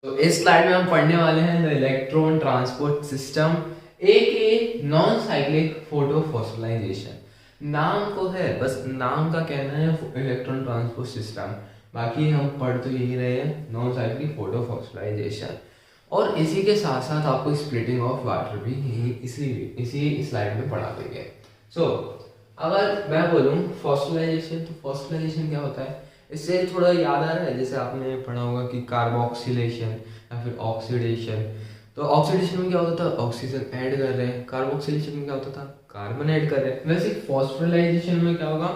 तो इस स्लाइड में हम पढ़ने वाले हैं the electron transport system a non cyclic photo phosphorylation. नाम को है, बस नाम का कहना है इलेक्ट्रॉन ट्रांसपोर्ट सिस्टम, बाकी हम पढ़ तो यही रहे हैं नॉन साइक्लिक फोटो फॉस्फोराइलेशन। और इसी के साथ साथ आपको स्प्लिटिंग ऑफ वाटर भी यही इसी स्लाइड में पढ़ा देंगे। अगर मैं बोलूँ फॉस्फोराइलेशन, तो फॉस्फोराइलेशन क्या होता है, इससे थोड़ा याद आ रहा है, जैसे आपने पढ़ा होगा कि कार्बोक्सिलेशन या फिर ऑक्सीडेशन। तो ऑक्सीडेशन में क्या होता था, ऑक्सीजन ऐड कर रहे हैं, कार्बोक्सिलेशन में क्या होता था, कार्बन ऐड कर रहे हैं। वैसे फॉस्फोराइलेशन में क्या होगा,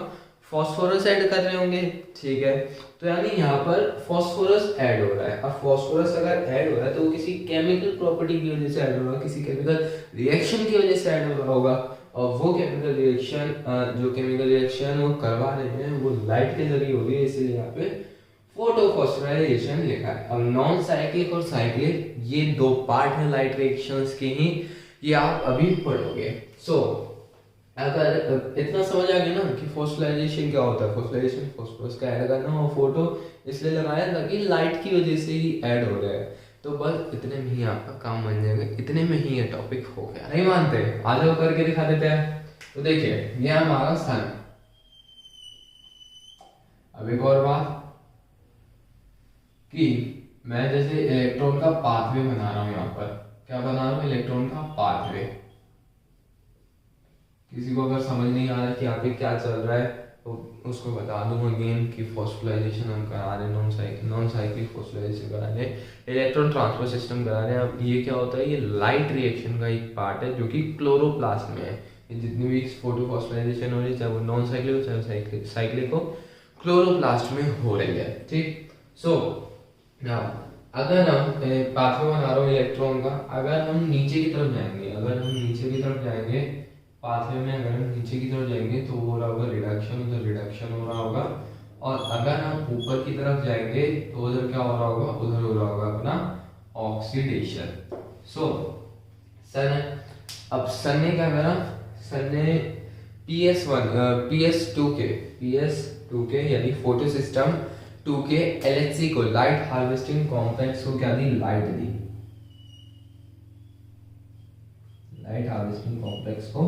फॉस्फोरस ऐड कर रहे होंगे, ठीक है। तो यानी यहाँ पर फॉस्फोरस ऐड हो रहा है। अब फॉस्फोरस अगर ऐड हो रहा है तो वो किसी केमिकल प्रॉपर्टी की वजह से ऐड हो रहा है, किसी केमिकल रिएक्शन की वजह से ऐड हो रहा होगा। और वो केमिकल रिएक्शन, जो केमिकल रिएक्शन वो करवा रहे हैं वो लाइट के जरिए हो रही है, इसीलिए यहाँ पे फोटोफॉस्फोराइलेशन लिखा है। अब नॉन साइक्लिक और साइक्लिक ये दो पार्ट है लाइट रिएक्शंस के ही, ये आप अभी पढ़ोगे। अगर इतना समझ आ गया ना कि फॉस्फोराइलेशन क्या होता है, फॉस्फोराइलेशन फॉस्फोरस का ऐड करना और फोटो इसलिए लगाया ताकि लाइट की वजह से ही ऐड हो रहा है। तो बस इतने में ही आपका काम बन जाएगा, इतने में ही ये टॉपिक हो गया। नहीं मानते, आ जाओ करके दिखा देते हैं। तो देखिए ये हमारा सन। अब एक और बात कि मैं जैसे इलेक्ट्रॉन का पाथवे बना रहा हूं, यहाँ पर क्या बना रहा हूं, इलेक्ट्रॉन का पाथवे। किसी को अगर समझ नहीं आ रहा कि यहाँ पे क्या चल रहा है तो उसको बता दूं अगेन कि फॉस्फोराइलेशन हम करा रहे हैं, नॉन साइक्लिक फॉस्फोराइलेशन करा रहे हैं, इलेक्ट्रॉन ट्रांसफर सिस्टम करा रहे हैं। अब ये क्या होता है, ये लाइट रिएक्शन का एक पार्ट है जो कि क्लोरोप्लास्ट में है। ये जितनी भी फोटो फॉस्फोराइलेशन हो रही है, चाहे वो नॉन साइक्लिक हो चाहे साइक्लिक हो, क्लोरोप्लास्ट में हो रही है, ठीक। अगर हम पाथवे बना रहे हो इलेक्ट्रॉन का, अगर हम नीचे की तरफ जाएंगे, पाथवे में अगर हम नीचे की तरफ जाएंगे तो वो हो रहा होगा रिडक्शन, उधर रिडक्शन हो रहा होगा। और अगर हम ऊपर की तरफ जाएंगे तो उधर क्या हो रहा होगा, उधर हो रहा होगा अपना ऑक्सीडेशन। सन है। अब सन ने क्या करा, सन ने PS2 के यानी फोटो सिस्टम 2 के LHC को, लाइट हार्वेस्टिंग कॉम्प्लेक्स को क्या दी, लाइट दी। लाइट हार्वेस्टिंग कॉम्प्लेक्स को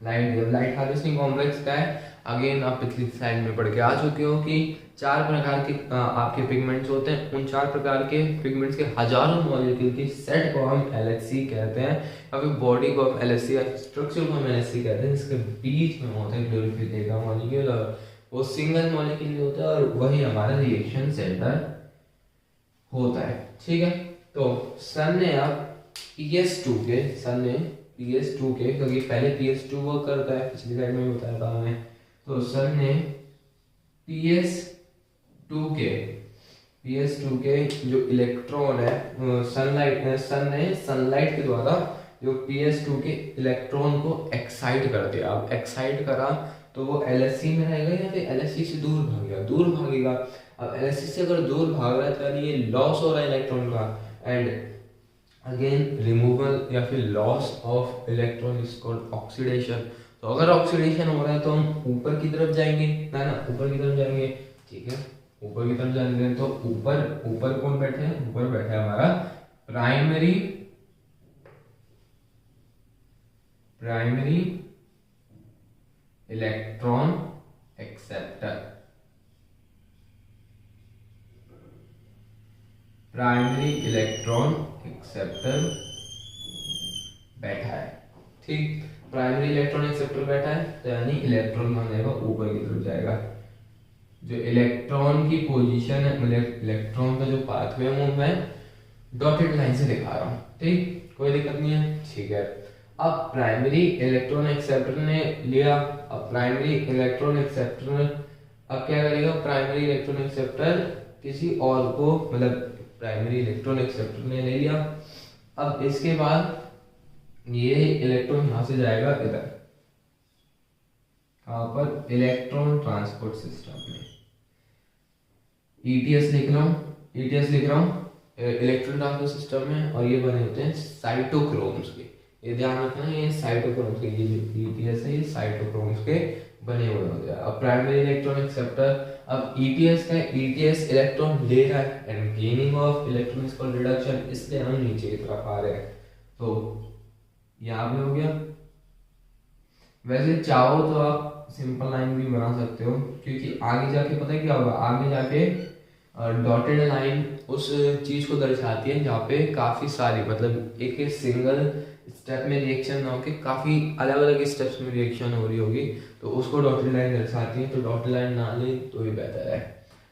लाइट दी। लाइट हार्वेस्टिंग कॉम्प्लेक्स क्या है, अगेन आप पिछली स्लाइड में पढ़ के आ चुके हो कि 4 प्रकार के आपके पिगमेंट्स होते हैं। उन 4 प्रकार के पिगमेंट्स के हजारों मॉलिक्यूल की सेट को हम LHC कहते हैं, या फिर बॉडी को हम LHC या स्ट्रक्चर को हम LHC कहते हैं, जिसके बीच में होता है क्लोरोफिल का मॉलिक्यूल, और वो सिंगल मॉलिक्यूल होता है और वही हमारा रिएक्शन सेंटर होता है, ठीक है। तो सन ने अब PS2 के, क्योंकि पहले PS2 वर्क करता है, पिछली साइड में भी बताया था मैंने। तो सन ने PS2 के जो इलेक्ट्रॉन है, सन ने सनलाइट के द्वारा जो PS2 के इलेक्ट्रॉन को एक्साइट कर दिया। अब एक्साइट करा तो वो LHC में रहेगा या फिर LHC से दूर भागेगा, दूर भागेगा। अब LHC से अगर दूर भाग रहा है तो ये लॉस हो रहा है इलेक्ट्रॉन का, एंड अगेन रिमूवल या फिर loss of electron is called oxidation. तो अगर ऑक्सीडेशन हो रहा है तो हम ऊपर की तरफ जाएंगे, है ना, ऊपर की तरफ जाएंगे, ठीक है। ऊपर की तरफ जाएंगे तो ऊपर कौन बैठे हैं, ऊपर बैठे है हमारा primary electron acceptor. Primary electron acceptor बैठा है, ठीक। प्राइमरी इलेक्ट्रॉन एक्सेप्टर बैठा है तो यानी इलेक्ट्रॉन जाएगा ऊपर की तरफ जाएगा। जो इलेक्ट्रॉन की पोजीशन है, मतलब इलेक्ट्रॉन का जो पाथवे है वो मैं डॉटेड लाइन से दिखा रहा हूँ, ठीक, कोई दिक्कत नहीं है, ठीक है। अब प्राइमरी इलेक्ट्रॉन एक्सेप्टर ने लिया, अब प्राइमरी इलेक्ट्रॉन एक्सेप्टर ने अब क्या करेगा, प्राइमरी इलेक्ट्रॉन एक्सेप्टर किसी और को, मतलब प्राइमरी इलेक्ट्रॉन एक्सेप्टर ने ले लिया। अब इसके बाद ये इलेक्ट्रॉन यहां से जाएगा इधर, कहां पर, इलेक्ट्रॉन ट्रांसपोर्ट सिस्टम में। ETS लिख रहा हूं इलेक्ट्रॉन ट्रांसपोर्ट सिस्टम में, और ये बने होते हैं साइटोक्रोम्स के, ये ध्यान रखना, ये साइटोक्रोम्स के, ये जो ETS है ये साइटोक्रोम्स के बने हुए होते हैं। अब प्राइमरी इलेक्ट्रॉन एक्सेप्टर अब ईटीएस का ईटीएस इलेक्ट्रॉन ले रहा है and gaining of electron is called reduction, इसलिए हम नीचे की तरफ आ रहे हैं। तो यहाँ पे हो गया। वैसे चाहो तो आप सिंपल लाइन भी बना सकते हो, क्योंकि आगे जाके पता है क्या होगा, आगे जाके डॉटेड लाइन उस चीज को दर्शाती है जहाँ पे काफी सारी मतलब एक सिंगल स्टेप में रिएक्शन ना होके काफी अलग अलग स्टेप्स में रिएक्शन हो रही होगी, तो उसको डॉटेड लाइन दर्शाती है। तो डॉटेड लाइन ना ले तो ही बेहतर है।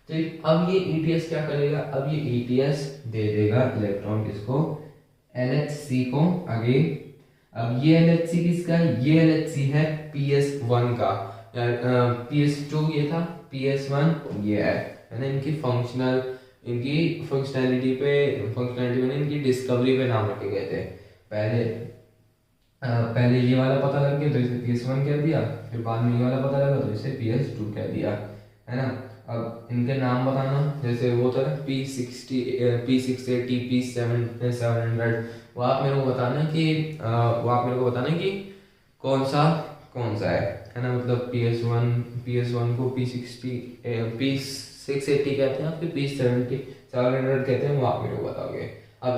ठीक, अब ये ईटीएस क्या करेगा, अब ये ईटीएस दे देगा इलेक्ट्रॉन किसको, LHC को अगेन। अब ये LHC किसका है, ये LHC है PS1 का, PS2 ये था, PS1 ये है ना। इनकी फंक्शनैलिटी में इनकी डिस्कवरी पे नाम रखे गए थे। पहले ये वाला पता लग गया तो इसे PS1 कह दिया, फिर बाद में ये वाला पता लगा तो इसे PS2 कह दिया, है ना। अब इनके नाम बताना, जैसे वो था ना P60, P680, P700, वो आप मेरे को बताना कि कौन सा है ना। मतलब PS1 को P680 कहते हैं, फिर P700 कहते हैं, वो आप मेरे को बताओगे। अब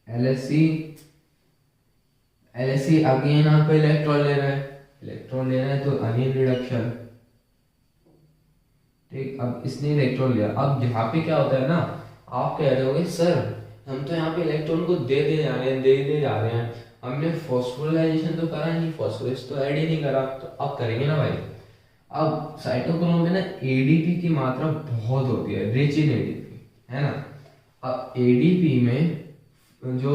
LHC अगेन आपको इलेक्ट्रॉन ले रहा है तो अगेन रिडक्शन। ठीक, अब इसने इलेक्ट्रॉन लिया। अब यहाँ पे क्या होता है ना, आप कह रहे होगे सर हम तो यहाँ पे इलेक्ट्रॉन को दे जा रहे हैं, हमने फॉस्फोराइलेशन तो करा नहीं, फॉस्फोरस तो ऐड ही नहीं करा, तो अब करेंगे ना भाई। अब साइटोक्रोम में ना एडीपी की मात्रा बहुत होती है, रिच इन एडीपी, है ना। अब एडीपी में जो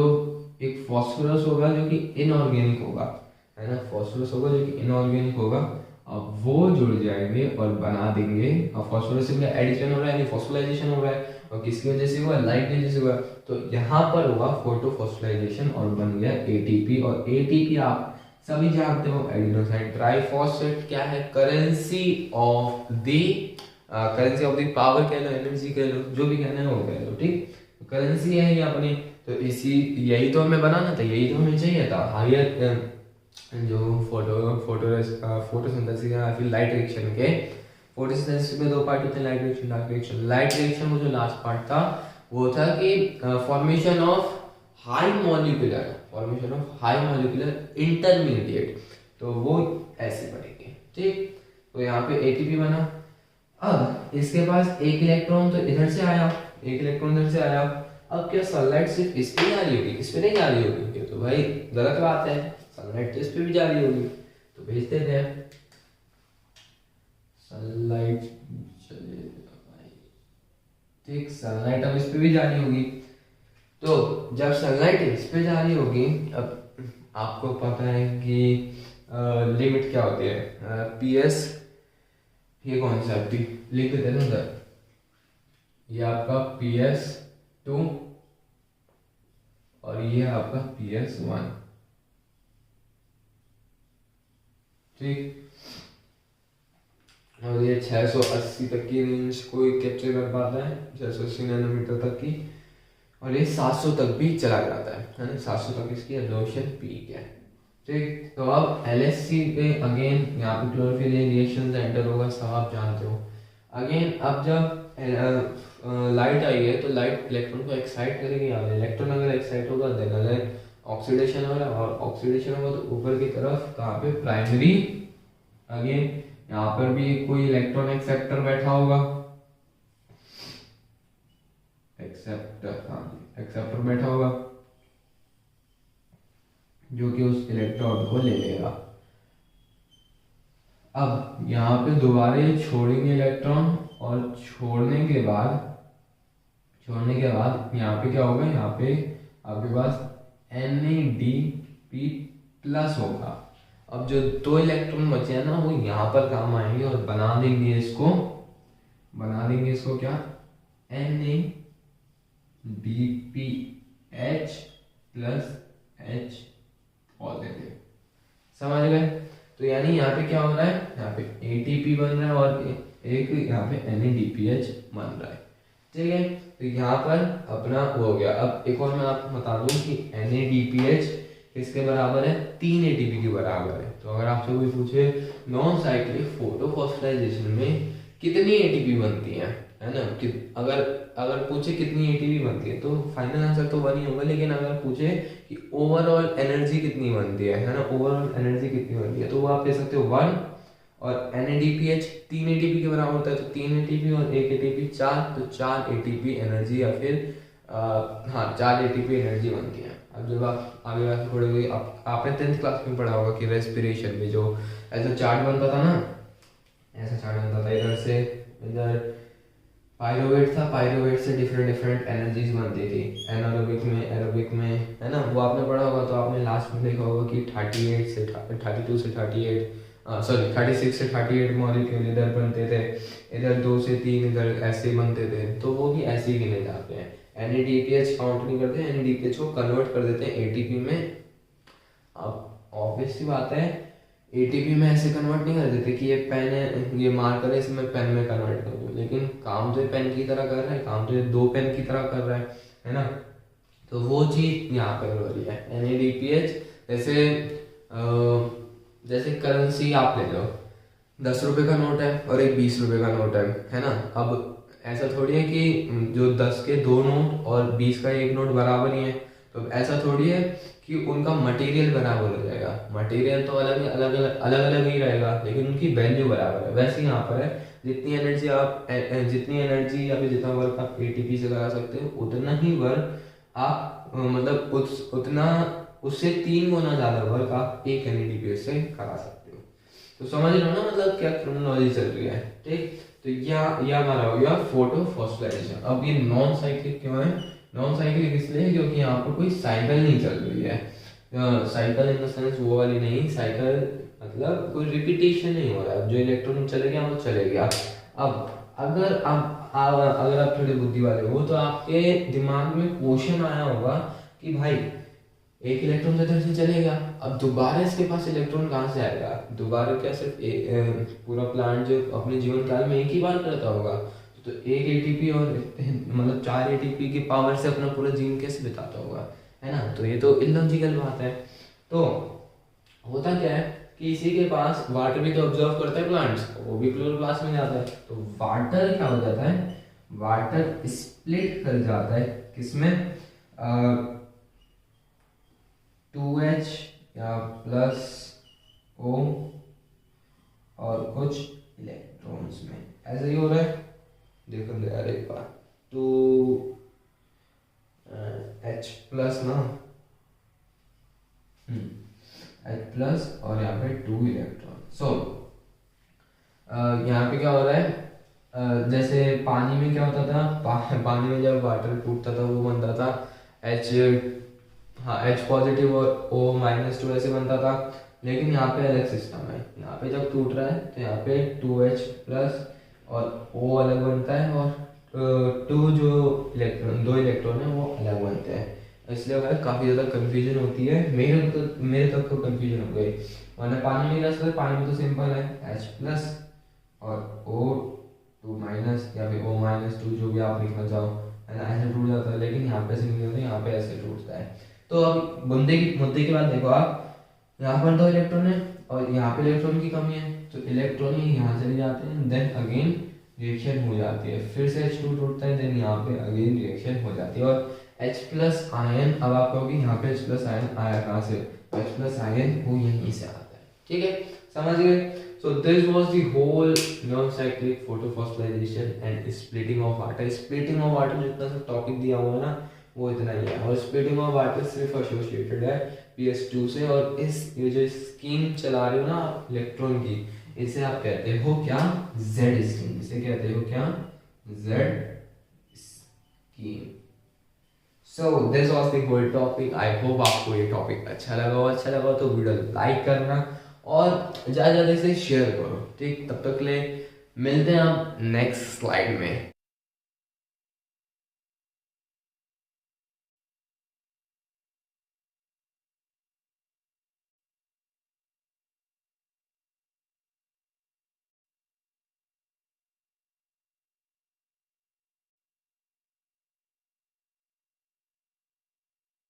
एक फॉस्फोरस होगा जो कि इनऑर्गेनिक होगा, है ना, फॉस्फोरस होगा जो कि इनऑर्गेनिक होगा, अब वो जुड़ जाएंगे और बना देंगे। अब फॉस्फोरस से एडिशन हो रहा है, फॉस्फोराइलेशन हो रहा है, और किसकी वजह से हुआ, लाइट की वजह से हुआ। तो यहाँ पर हुआ फोटोफॉस्फोराइलेशन और बन गया एटीपी। और एटीपी आप सभी जानते हो, एडिनोसाइन ट्राइफॉस्फेट क्या है, करेंसी ऑफ द पावर कह लो, एनर्जी कह लो, जो भी कहना है वो कह लो। ठीक, करेंसी है ये अपनी, तो यही तो हमें बनाना था, यही तो हमें चाहिए था। हायर जो फोटोसिंथेसिस या फिर लाइट रिएक्शन के, फोटोसिंथेसिस में दो पार्ट होते हैं, light reaction, dark reaction. Light reaction में जो लास्ट पार्ट था वो था कि formation of high molecular intermediate, तो वो ऐसे बनेंगे। ठीक, तो यहाँ पे एटीपी बना। अब इसके पास एक इलेक्ट्रॉन तो इधर से आया, अब क्या सनलाइट सिर्फ इस पे जा रही होगी, इस पे नहीं जा रही होगी, ये तो भाई गलत बात है, सनलाइट तो इस पे भी जा रही होगी, तो भेज देते हैं सनलाइट। चलिए भाई, ठीक, सनलाइट अब इस पे भी जा रही होगी, तो जब सनलाइट इस पे जा रही होगी, अब आपको पता है कि लिमिट क्या होती है, PS, ये कौन सा लिख देते हैं ना, ये आपका PS2 और ये आपका PS1। ठीक, और ये 680 तक की रेंज को कैप्चर कर पाता है, 680 नैनोमीटर तक की, और ये 700 तक भी चला जाता है ना, 700 तक इसकी एब्जॉर्प्शन पीक है। ठीक, तो अब LHC पे अगेन यहाँ पे क्लोरोफिल रिएक्शन सेंटर होगा, सब आप जानते हो। अगेन अब जब लाइट आई है तो लाइट इलेक्ट्रॉन को एक्साइट करेगी, इलेक्ट्रॉन अगर एक्साइट होगा देन ऑक्सीडेशन हो रहा है, और ऑक्सीडेशन होगा तो ऊपर की तरफ कहाँ पे, प्राइमरी। अगेन यहाँ पर भी कोई इलेक्ट्रॉन एक्सेप्टर बैठा होगा, एक्सेप्टर बैठा होगा जो कि उस इलेक्ट्रॉन को ले लेगा। अब यहाँ पे दोबारा छोड़ेंगे इलेक्ट्रॉन, और छोड़ने के बाद यहाँ पे क्या होगा, यहाँ पे आपके पास NADP प्लस होगा। अब जो दो इलेक्ट्रॉन बचे हैं ना वो यहाँ पर काम आएंगे और बना देंगे इसको क्या, NADPH प्लस H पॉजिटिव। समझ गए? तो यानी यहाँ पे क्या हो रहा है, यहाँ पे ATP बन रहा है और एक यहाँ पे NADPH बन रहा है। ठीक है, तो यहाँ पर अपना हो गया। अब एक और मैं आपको बता दूं कि NADPH किसके बराबर है, 3 एटीपी के बराबर है। तो अगर आपसे कोई पूछे नॉन साइक्लिक फोटोफॉस्फोराइलेशन में कितनी एटीपी बनती है ना, कि अगर अगर पूछे कितनी एटीपी बनती है तो फाइनल आंसर तो 1 ही होगा। लेकिन अगर पूछे कि ओवरऑल एनर्जी कितनी बनती है ना, ओवरऑल एनर्जी कितनी बनती है, तो वो आप ले सकते हो 1, और NADPH 3 एटीपी के बराबर होता है, तो 3 एटीपी और 1 एटीपी 4, तो 4 एटीपी एनर्जी या फिर हाँ 4 एटीपी एनर्जी बनती है। अब जब आप आगे बात पढ़ोगे, आपने 10th क्लास में पढ़ा होगा कि रेस्पिरेशन में जो ऐसा चार्ट बनता था ना, ऐसा चार्ट बनता था, इधर से इधर पायरोवेट था, पायरोवेट से डिफरेंट एनर्जीज बनती थी एनारोबिक में है ना, वो आपने पढ़ा होगा। तो आपने लास्ट में देखा होगा कि 32 से 38 मॉलिक्यूल इधर बनते थे, इधर 2 से 3 इधर ऐसे बनते थे, तो वो भी ऐसे ही गिने जाते हैं। NADPH काउंट नहीं करते, NADPH को कन्वर्ट कर देते हैं एटीपी में। अब ऑब्वियस सी बात है, एटीपी में ऐसे कन्वर्ट नहीं कर देते कि ये पेन है, ये मार्कर है, इसे मैं पेन में कन्वर्ट कर दूँ, लेकिन काम तो ये पेन की तरह कर रहा है, काम तो ये 2 पेन की तरह कर रहा है ना। तो वो चीज़ यहाँ पर हो रही है। NADPH जैसे करेंसी आप ले लो, 10 रुपए का नोट है और एक 20 रुपए का नोट है ना। अब ऐसा थोड़ी है कि जो 10 के 2 नोट और 20 का 1 नोट बराबर ही है, तो ऐसा थोड़ी है कि उनका मटेरियल बराबर हो जाएगा। मटेरियल तो अलग ही रहेगा, लेकिन उनकी वैल्यू बराबर है। वैसे यहाँ पर है, जितनी एनर्जी या फिर जितना वर्क आप एटीपी से करा सकते हो, उतना ही वर्क आप मतलब उतना उससे 3 गुना ज़्यादा वर्क आप एक NADPH से करा सकते हो। तो समझ लो ना, मतलब क्या क्रोनोलॉजी चल रही है, ठीक। तो यह हमारा हो गया फोटोफॉस्फोराइलेशन। अब ये नॉन साइक्लिक क्यों है, नॉन साइक्लिक इसलिए क्योंकि यहाँ पर कोई साइकिल नहीं चल रही है। साइकिल इन द सेंस वो वाली नहीं, साइकिल मतलब कोई रिपीटेशन नहीं हो रहा है। जो इलेक्ट्रॉन चले गया वो चले गया। अब अगर आप थोड़े बुद्धि वाले हो तो आपके दिमाग में क्वेश्चन आया होगा कि भाई एक इलेक्ट्रॉन इधर से चले गया, अब दोबारा इसके पास इलेक्ट्रॉन कहाँ से आएगा, दोबारा क्या सिर्फ पूरा प्लांट जो अपने जीवन काल में एक ही बार करता होगा, तो एक एटीपी और मतलब 4 एटीपी की पावर से अपना पूरा जीवन कैसे बिताता होगा, है ना। तो ये तो इलॉजिकल बात है। तो होता क्या है कि इसी के पास वाटर भी तो ऑब्जर्व करता है प्लांट्स, वो भी क्लोरोप्लास्ट में जाता है। तो वाटर क्या हो जाता है, वाटर स्प्लिट कर जाता है किसमें, 2H या प्लस O और कुछ इलेक्ट्रॉन्स में, ऐसा ही हो रहा है। देखो यार एक बार, 2H प्लस ना, H प्लस और यहाँ पे 2 इलेक्ट्रॉन। सो यहाँ पे क्या हो रहा है, जैसे पानी में क्या होता था, पानी में जब वाटर टूटता था वो बनता था H पॉजिटिव और O-2 ऐसे बनता था। लेकिन यहाँ पे अलग सिस्टम है, यहाँ पे जब टूट रहा है तो यहाँ पे 2H प्लस और O अलग बनता है, और 2 जो इलेक्ट्रॉन 2 इलेक्ट्रॉन है वो अलग बनते हैं। इसलिए अगर काफ़ी ज़्यादा कंफ्यूजन होती है, मेरे तक तो कंफ्यूजन हो गई। वरना पानी में क्या, पानी में तो सिंपल है, H प्लस और O2 माइनस या फिर O-2 जो भी आप लिखना चाहो, है ना, ऐसे टूट जाता है। लेकिन यहाँ पे ऐसे नहीं होता, यहाँ पे ऐसे टूटता है। तो अब मुद्दे की बात देखो आप, यहाँ पर 2 इलेक्ट्रॉन है और यहाँ पे इलेक्ट्रॉन की कमी है, तो इलेक्ट्रॉन ही यहाँ चले जाते हैं, देन अगेन रिएक्शन हो जाती है, फिर से H2 टूटता है, देन यहाँ पे अगेन रिएक्शन हो जाती है। और H प्लस आयन, अब आप कहोगे यहाँ पे H प्लस आयन आया कहाँ से, H प्लस आयन वो यहीं से आता है, ठीक है, समझ गए। So this was the whole non-cyclic photophosphorization and splitting of water. Splitting of water जितना सा टॉपिक दिया हुआ है ना वो इतना ही है, और splitting of water सिर्फ एसोसिएटेड है PS2 से। और ये जो स्कीम चला रहे हो ना आप इलेक्ट्रॉन की, इसे आप कहते हो क्या, Z स्कीम। इसे कहते हो क्या, Z scheme. So this was the whole topic. I hope आपको ये टॉपिक अच्छा लगा तो वीडियो लाइक करना और ज़्यादा से शेयर करो, ठीक। तब तक के लिए मिलते हैं हम नेक्स्ट स्लाइड में।